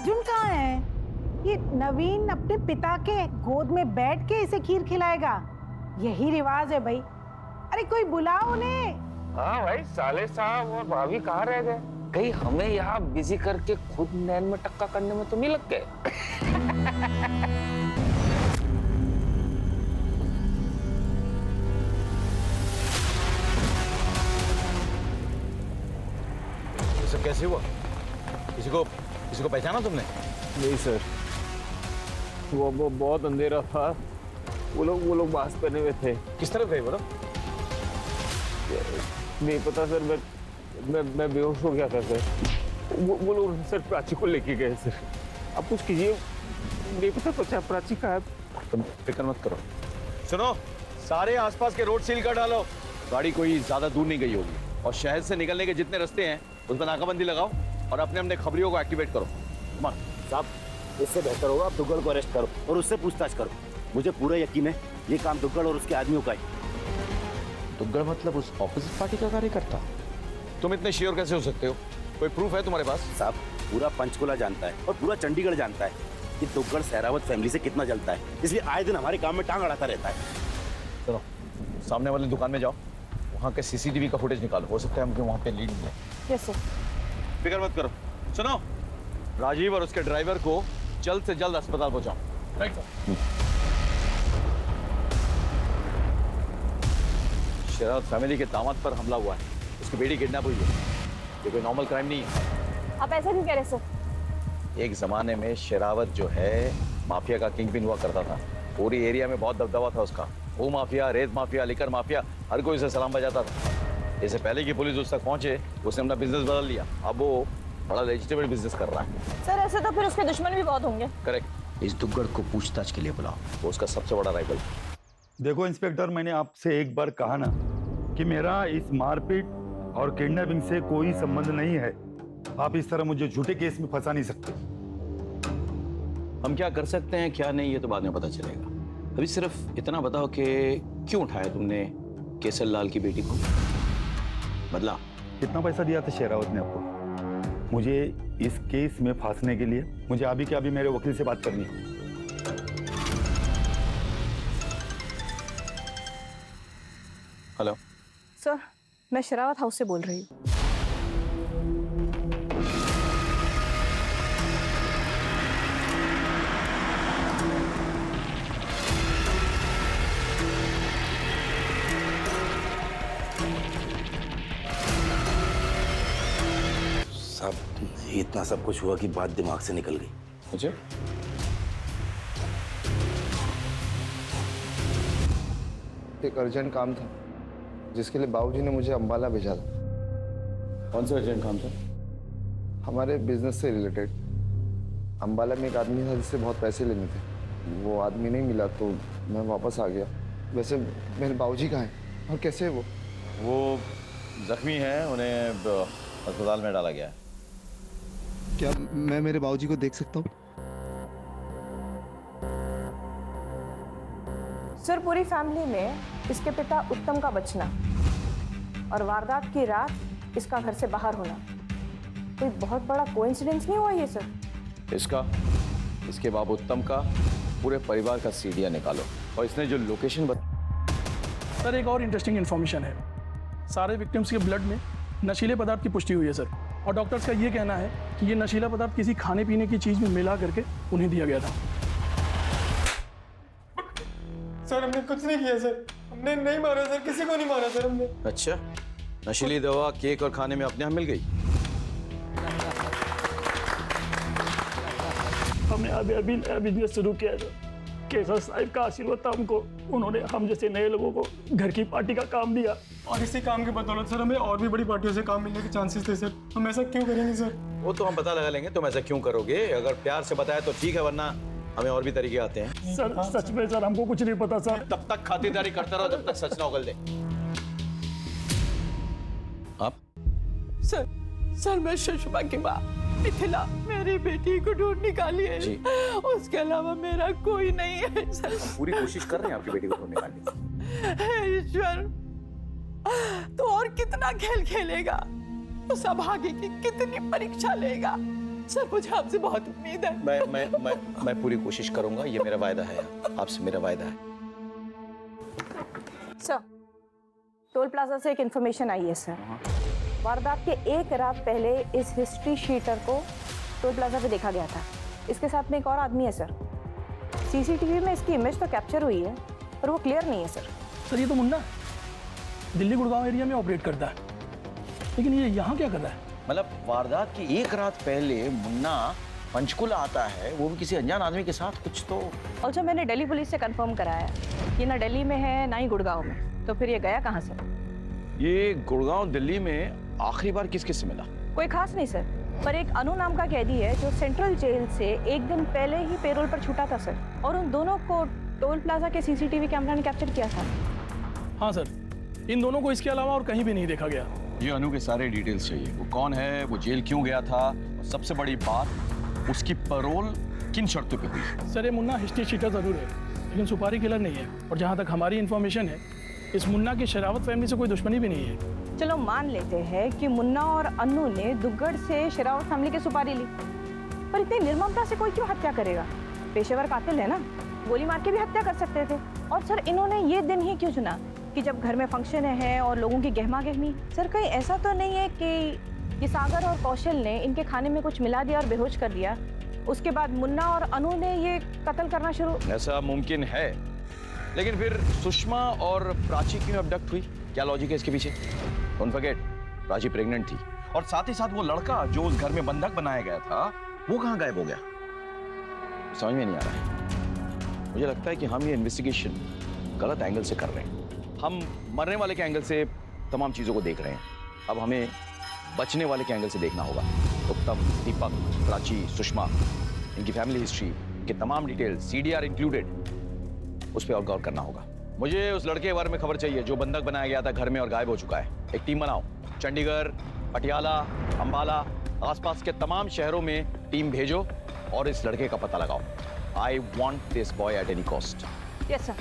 अर्जुन कहाँ है? ये नवीन अपने पिता के गोद में बैठ के इसे खीर खिलाएगा, यही रिवाज है भाई। अरे कोई बुलाओ उन्हें। हाँ भाई, साले साहब और भाभी कहाँ रह गए? कहीं हमें यहाँ बिजी करके खुद नैन में टक्का करने में तो नहीं लग गए? ये सब कैसे हुआ? किसी को पहचाना तुमने? नहीं सर, वो बहुत अंधेरा था। वो लोग मास्क पहने हुए थे। किस तरफ गए बोलो? नहीं पता सर, मैं बेहोश हो गया था सर। वो लोग सर प्राची को लेके गए सर। आप कुछ कीजिए, नहीं पता तो प्राची कहाँ है। तुम फिक्र मत करो। सुनो, सारे आसपास के रोड सील कर डालो। गाड़ी कोई ज्यादा दूर नहीं गई होगी और शहर से निकलने के जितने रास्ते हैं उस पर नाकाबंदी लगाओ और अपने अपने खबरियों को एक्टिवेट करो। कमान साहब, इससे बेहतर होगा आप दुग्गल को अरेस्ट करो और उससे पूछताछ करो। मुझे पूरा यकीन है ये काम दुग्गल और उसके आदमियों का है। दुग्गल मतलब उस ऑपोजिट पार्टी का कार्यकर्ता? तुम इतने श्योर कैसे हो सकते हो? कोई प्रूफ है तुम्हारे पास? साहब, पूरा पंचकुला जानता है और पूरा चंडीगढ़ जानता है कि दुग्गल सहरावत फैमिली से कितना जलता है, इसलिए आए दिन हमारे काम में टांग अड़ाता रहता है। चलो सामने वाली दुकान में जाओ, वहाँ के सीसीटीवी का फुटेज निकालो, हो सकता है हमको वहाँ पे लीड मिले। Yes sir. फिक्र मत करो। सुनो, राजीव और उसके ड्राइवर को जल्द से जल्द अस्पताल पहुंचाओ। Right sir. शरावत फैमिली के दामाद पर हमला हुआ है, उसकी बेटी किडनैप हुई है। ये कोई नॉर्मल क्राइम नहीं है। आप ऐसा क्यों कह रहे सर? एक जमाने में शरावत जो है माफिया का किंगपिन हुआ करता था। पूरी एरिया में बहुत दबदबा था उसका। वो माफिया, रेत माफिया, लिकर माफिया, हर कोई उसे सलाम बजाता था। इससे पहले कि पुलिस उस तक पहुंचे उसने अपना बिजनेस बदल लिया। अब वो बड़ा लेजिटिमेट बिजनेस कर रहा है। सर ऐसे तो फिर उसके दुश्मन भी बहुत होंगे। करेक्ट। इस दुग्गल को पूछताछ के लिए बुलाओ, वो उसका सबसे बड़ा राइवल। देखो इंस्पेक्टर, मैंने आपसे एक बार कहा ना कि मेरा इस मारपीट और किडनैपिंग से कोई संबंध नहीं है। आप इस तरह मुझे झूठे केस में फंसा नहीं सकते। हम क्या कर सकते हैं क्या नहीं ये तो बाद में पता चलेगा। अभी सिर्फ इतना बताओ कि क्यों उठाया तुमने केसर लाल की बेटी को? बदला? कितना पैसा दिया था शेरावत ने आपको मुझे इस केस में फांसने के लिए? मुझे अभी के अभी मेरे वकील से बात करनी है। हेलो सर, मैं शरावत हाउस से बोल रही हूँ। साहब, इतना सब कुछ हुआ कि बात दिमाग से निकल गई। मुझे एक अर्जेंट काम था जिसके लिए बाबूजी ने मुझे अंबाला भेजा था। कौन सा अर्जेंट काम था? हमारे बिजनेस से रिलेटेड। अंबाला में एक आदमी था जिससे बहुत पैसे लेने थे। वो आदमी नहीं मिला तो मैं वापस आ गया। वैसे मेरे बाबूजी कहाँ हैं और कैसे है वो जख्मी है, उन्हें अस्पताल में डाला गया है। क्या मैं मेरे बाबूजी को देख सकता हूँ? सर, पूरी फैमिली में इसके पिता उत्तम का बचना और वारदात की रात इसका घर से बाहर होना कोई बहुत बड़ा कोइंसिडेंस नहीं हुआ ये सर? इसका, इसके बाप उत्तम का, पूरे परिवार का सीडिया निकालो और इसने जो लोकेशन सर, एक और इंटरेस्टिंग इन्फॉर्मेशन है। सारे विक्टिम्स के ब्लड में नशीले पदार्थ की पुष्टि हुई है सर, और डॉक्टर्स का ये कहना है कि ये नशीला पदार्थ किसी खाने पीने की चीज में मिला करके उन्हें दिया गया था। सर, हमने कुछ नहीं किया सर, हमने नहीं मारा सर, किसी को नहीं मारा सर हमने। अच्छा, नशीली दवा केक और खाने में अपने यहाँ मिल गई? हमने अभी नया बिजनेस शुरू किया था। केसर साहिब का आशीर्वाद था हमको, उन्होंने हम जैसे नए लोगों को घर की पार्टी का काम दिया और इसी काम की बदौलत सर हमें और भी बड़ी पार्टियों से काम मिलने के चांसेस थे सर। हम ऐसा क्यों करेंगे सर? वो तो हम पता लगा लेंगे तुम ऐसा क्यों करोगे। अगर प्यार से बताया तो ठीक है, वरना हमें और भी तरीके आते हैं। सर सच में सर हमको कुछ नहीं पता सर। तब तक खातिरदारी करते रहो जब तक सच ना उगल दे। आप? सर मैं सुषमा की माँ मिथिला मेरी बेटी को ढूंढ निकाली है जी। उसके अलावा मेरा कोई नहीं है सर। पूरी कोशिश कर रहे हैं आपकी बेटी को ढूंढ निकालने की। हे ईश्वर, तो और कितना खेल खेलेगा? उस अभागे की कितनी परीक्षा लेगा? सर मुझे आपसे बहुत उम्मीद है। मैं पूरी कोशिश करूंगा, ये मेरा वायदा है, आपसे मेरा वायदा है। सर, टोल प्लाजा से एक इन्फॉर्मेशन आई है सर। वारदात के एक रात पहले इस हिस्ट्री शीटर को टोल प्लाजा पे देखा गया था। इसके साथ में एक और आदमी है सर। सीसीटीवी में इसकी इमेज तो कैप्चर हुई है पर वो क्लियर नहीं है सर। सर ये तो मुन्ना दिल्ली गुड़गांव एरिया में ऑपरेट करता है, लेकिन ये यहाँ क्या कर रहा है? मतलब वारदात की एक रात पहले मुन्ना पंचकुला आता है, वो भी किसी अनजान आदमी के साथ कुछ तो। ऑल्सो मैंने दिल्ली पुलिस से कंफर्म कराया कि ना दिल्ली में है ना ही गुड़गांव में, तो फिर ये गया कहाँ सर? ये गुड़गांव दिल्ली में आखिरी बार किस किस से मिला? कोई खास नहीं सर, पर एक अनु नाम का कैदी है जो सेंट्रल जेल से एक दिन पहले ही पेरोल पर छूटा था सर, और उन दोनों को टोल प्लाजा के सीसीटीवी कैमरा ने कैप्चर किया था। हाँ सर, इन दोनों को इसके अलावा और कहीं भी नहीं देखा गया। ये अनु के सारे डिटेल्स चाहिए, वो कौन है, वो जेल क्यों गया था, और सबसे बड़ी बात उसकी पैरोल किन शर्तों पे हुई। सर ये मुन्ना हिस्ट्री शीटर जरूर है, लेकिन सुपारी किलर नहीं है, और जहाँ तक हमारी इन्फॉर्मेशन है इस मुन्ना की शरावत फैमिली से कोई दुश्मनी भी नहीं है। चलो मान लेते हैं कि मुन्ना और अन्नू ने दुग्गड़ से शरावत फैमिली की सुपारी ली, पर इतनी निर्ममता से कोई क्यों हत्या करेगा? पेशेवर कातिल है ना, गोली मार के भी हत्या कर सकते थे। और सर इन्होंने ये दिन ही क्यों चुना कि जब घर में फंक्शन है और लोगों की गहमा गहमी? सर कहीं ऐसा तो नहीं है कि ये सागर और कौशल ने इनके खाने में कुछ मिला दिया और बेहोश कर दिया, उसके बाद मुन्ना और अनु ने ये कत्ल करना शुरू? ऐसा मुमकिन है, लेकिन फिर सुषमा और प्राची क्यों अबडक्ट हुई? क्या लॉजिक है इसके पीछे? डोंट फॉरगेट, प्राची प्रेग्नेंट थी, और साथ ही साथ वो लड़का जो उस घर में बंधक बनाया गया था वो कहाँ गायब हो गया? समझ में नहीं आ रहा है। मुझे लगता है कि हम ये इन्वेस्टिगेशन गलत एंगल से कर रहे हैं। हम मरने वाले के एंगल से तमाम चीजों को देख रहे हैं, अब हमें बचने वाले के एंगल से देखना होगा। उत्तम, दीपक, प्राची, सुषमा, इनकी फैमिली हिस्ट्री, इनके तमाम डिटेल, सीडीआर इंक्लूडेड, उस पर और गौर करना होगा। मुझे उस लड़के के बारे में खबर चाहिए जो बंधक बनाया गया था घर में और गायब हो चुका है। एक टीम बनाओ, चंडीगढ़, पटियाला, अंबाला, आसपास के तमाम शहरों में टीम भेजो और इस लड़के का पता लगाओ। I want this boy at any cost. Yes sir.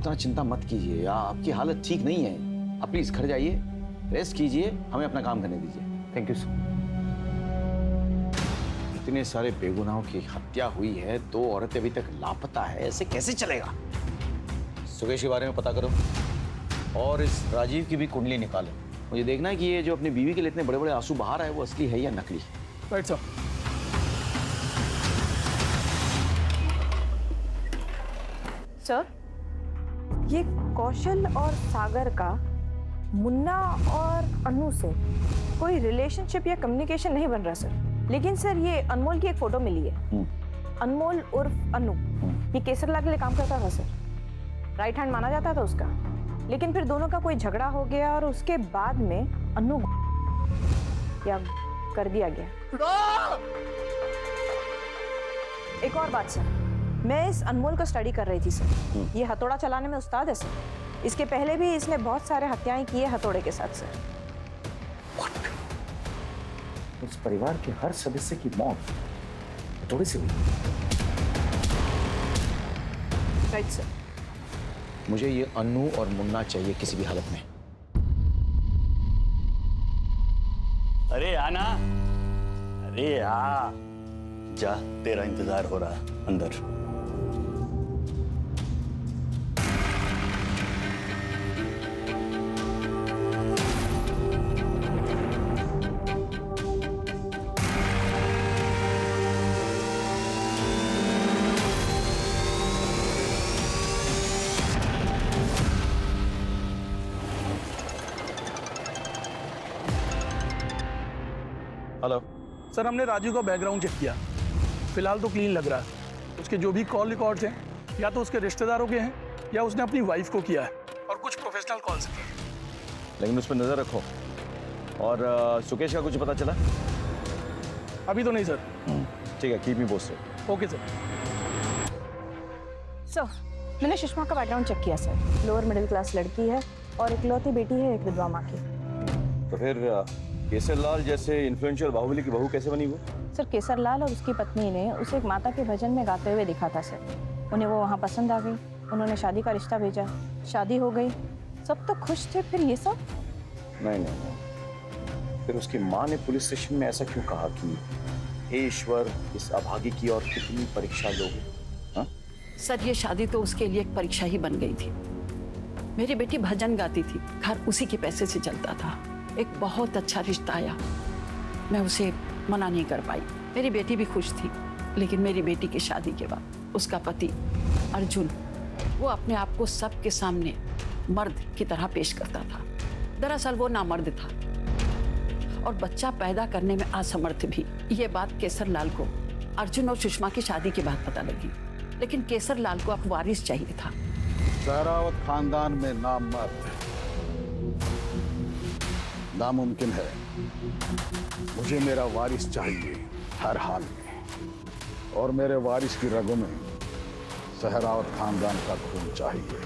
इतना चिंता मत कीजिए, आपकी हालत ठीक नहीं है। आप प्लीज घर जाइए, रेस्ट कीजिए, हमें अपना काम करने दीजिए। Thank you sir. इतने सारे बेगुनाहों की हत्या हुई है, 2 औरतें अभी तक लापता है, ऐसे कैसे चलेगा? सुकेश के बारे में पता करो और इस राजीव की भी कुंडली निकालो। मुझे देखना है कि ये जो अपनी बीवी के लिए इतने बड़े बड़े आंसू बहा रहा है वो असली है या नकली। Right sir. सर, ये कौशल और सागर का मुन्ना और अनु से कोई रिलेशनशिप या कम्युनिकेशन नहीं बन रहा सर, लेकिन सर ये अनमोल की एक फोटो मिली है। अनमोल उर्फ अनु, ये केसरला के लिए काम करता था सर, राइट हैंड माना जाता था उसका, लेकिन फिर दोनों का कोई झगड़ा हो गया और उसके बाद में अनु या कर दिया गया। एक और बात सर, मैं इस अनमोल को स्टडी कर रही थी सर, ये हथौड़ा चलाने में उस्ताद है सर। इसके पहले भी इसने बहुत सारे हत्याएं की है हथौड़े के साथ सर। उस परिवार के हर सदस्य की मौत हथौड़े से हुई? Right sir. मुझे ये अन्नू और मुन्ना चाहिए किसी भी हालत में। अरे आना, अरे आ जा, तेरा इंतजार हो रहा है अंदर। हेलो सर, हमने राजू का बैकग्राउंड चेक किया, फिलहाल तो क्लीन लग रहा है। उसके जो भी कॉल रिकॉर्ड्स हैं या तो उसके रिश्तेदारों के हैं या उसने अपनी वाइफ को किया है, और कुछ प्रोफेशनल कॉल्स किए। लेकिन उस पर नजर रखो। और सुकेश का कुछ पता चला? अभी तो नहीं सर। ठीक है, keep me posted. Okay sir. Sir, मैंने सुषमा का बैकग्राउंड चेक किया सर, लोअर मिडिल क्लास लड़की है और इकलौती बेटी है एक विधवा माँ की। तो फिर केसरलाल जैसे इन्फ्लुएंशियल बाहुबली की बहू कैसे बनी वो? सर केसरलाल और उसकी पत्नी ने उसे एक माता के भजन में गाते हुए दिखा था सर। उन्हें वो वहाँ पसंद आ गई, उन्होंने शादी का रिश्ता भेजा, शादी हो गई, सब तो खुश थे। फिर ये सब? नहीं। फिर उसकी माँ ने पुलिस स्टेशन में ऐसा क्यों कहा कि हे ईश्वर, इस अभागी की और कितनी परीक्षा लोगे? हाँ? सर ये शादी तो उसके लिए एक परीक्षा ही बन गई थी। मेरी बेटी भजन गाती थी, घर उसी के पैसे से चलता था। एक बहुत अच्छा रिश्ता आया, मैं उसे मना नहीं कर पाई। मेरी बेटी भी खुश थी, लेकिन मेरी बेटी की शादी के बाद उसका पति अर्जुन, वो अपने आप को सबके सामने मर्द की तरह पेश करता था। दरअसल वो नामर्द था और बच्चा पैदा करने में असमर्थ भी। ये बात केसरलाल को अर्जुन और सुषमा की शादी के बाद पता लगी, लेकिन केसरलाल को अब वारिस चाहिए था। सहरावत खानदान में नामर्द नामुमकिन है। मुझे मेरा वारिस चाहिए हर हाल में, और मेरे वारिस की रगों में सहरावत खानदान का खून चाहिए।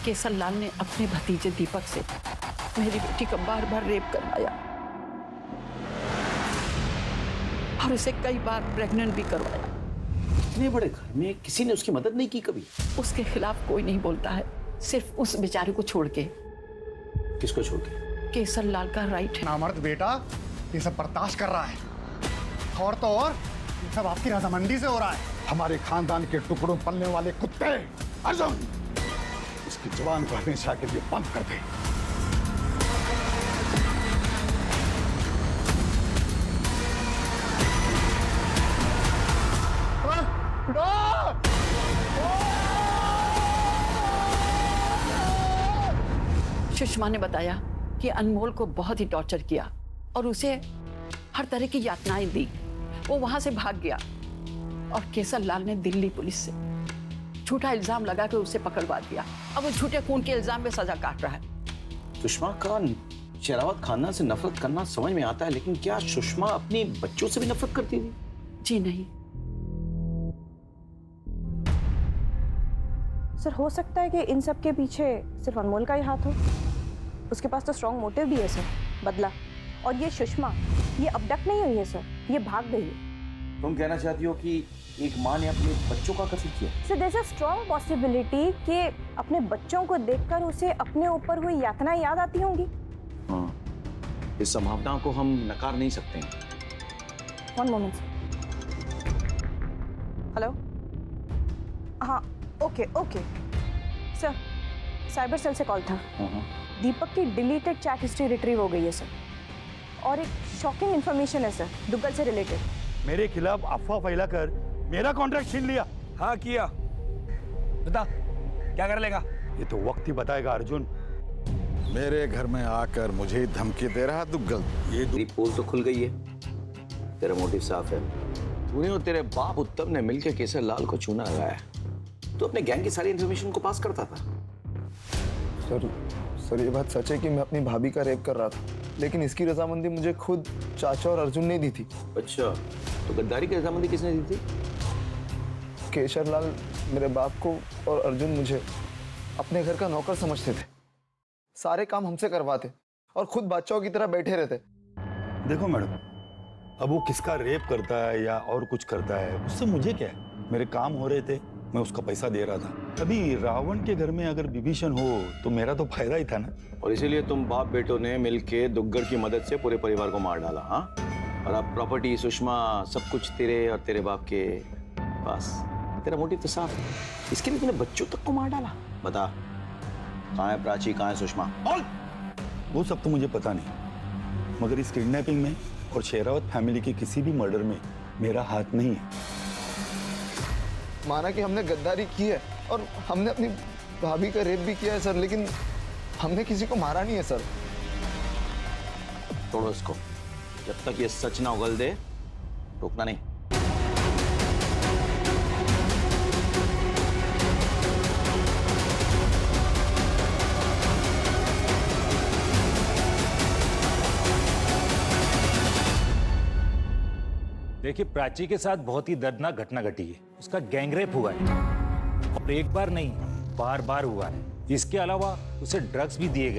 केसरलाल ने अपने भतीजे दीपक से मेरी बेटी का बार बार रेप करवाया और उसे कई बार प्रेग्नेंट भी करवाया। इतने बड़े घर में किसी ने उसकी मदद नहीं की कभी? उसके खिलाफ कोई नहीं बोलता है, सिर्फ उस बेचारे को छोड़ के। किसको छोड़ के? केसरलाल का राइट है। नामर्द बेटा ये सब बर्दाश्त कर रहा है, और तो और ये सब आपकी रजामंदी से हो रहा है। हमारे खानदान के टुकड़ों पलने वाले कुत्ते अर्जुन, इसकी जुबान को हमेशा के लिए बंद कर दे। सुषमा ने बताया कि अनमोल को बहुत ही टॉर्चर किया और उसे हर तरह की यातनाएं दी। वो वहां से भाग गया और केसरलाल ने दिल्ली पुलिस से झूठा इल्जाम लगा कर उसे पकड़वा दिया। अब वो झूठे खून के इल्जाम में सजा काट रहा है। सुषमा का शेरावत खानदान से नफरत करना समझ में आता है, लेकिन क्या सुषमा अपने बच्चों से भी नफरत करती थी? जी नहीं। सर हो सकता है कि इन सब के पीछे सिर्फ अनमोल का ही हाथ हो। उसके पास तो स्ट्रॉन्ग मोटिव भी है सर, बदला। और ये सुषमा, ये अबडक्ट नहीं हुई है सर, ये भाग गई है। तुम कहना चाहती हो कि एक माँ ने अपने बच्चों का कत्ल किया? Sir there is a strong possibility कि अपने बच्चों को देखकर उसे अपने ऊपर हुई यातनाएं याद आती होंगी। हाँ, इस संभावना को हम नकार नहीं सकते हैं। One moment. हेलो, हाँ okay okay sir, cyber cell से कॉल था। दीपक की डिलीटेड चैट हिस्ट्री रिट्रीव हो गई है सर, और एक शॉकिंग इन्फॉर्मेशन है सर दुग्गल से रिलेटेड। मेरे खिलाफ अफवाह फैलाकर मेरा कॉन्ट्रैक्ट छीन लिया। हाँ किया, बता क्या कर लेगा? ये तो वक्त ही बताएगा अर्जुन। मेरे घर में आकर मुझे धमकी दे रहा दुग्गल। ये पोल तो खुल गई है, तेरा मोटिव साफ है। तूने और तेरे बाप उत्तम ने मिलकर केसरलाल को चूना लगाया। तो अपने गैंग की सारी इन्फॉर्मेशन को पास करता था। सर ये बात सच है कि मैं अपनी भाभी का रेप कर रहा था, लेकिन इसकी रजामंदी मुझे खुद चाचा और अर्जुन ने दी थी। अच्छा, तो गद्दारी की रजामंदी किसने दी थी? केशरलाल मेरे बाप को और अर्जुन मुझे अपने घर का नौकर समझते थे। सारे काम हमसे करवाते और खुद बादशाहों की तरह बैठे रहते। देखो मैडम, अब वो किसका रेप करता है या और कुछ करता है, उससे मुझे क्या है? मेरे काम हो रहे थे, मैं उसका पैसा दे रहा था। अभी रावण के घर में अगर विभीषण हो तो मेरा तो फायदा ही था ना। और इसीलिए तुम बाप बेटों ने मिलके दुग्गल की मदद से पूरे परिवार को मार डाला। हाँ, और अब प्रॉपर्टी, सुषमा, सब कुछ तेरे और तेरे बाप के पास। तेरा मोटिव तो साफ है, इसके लिए तूने बच्चों तक को मार डाला। बता, कहाँ है प्राची, कहाँ है सुषमा? बोल। वो सब तो मुझे पता नहीं, मगर इस किडनैपिंग में और शेरावत फैमिली के किसी भी मर्डर में मेरा हाथ नहीं है। माना कि हमने गद्दारी की है और हमने अपनी भाभी का रेप भी किया है सर, लेकिन हमने किसी को मारा नहीं है सर। तोड़ो इसको, जब तक ये सच ना उगल दे रोकना नहीं। देखिए, प्राची के साथ बहुत ही दर्दनाक घटना घटी है। उसका गैंगरेप हुआ है और एक बार नहीं, बार बार हुआ है। इसके अलावा उसे ड्रग्स भी दिए गए।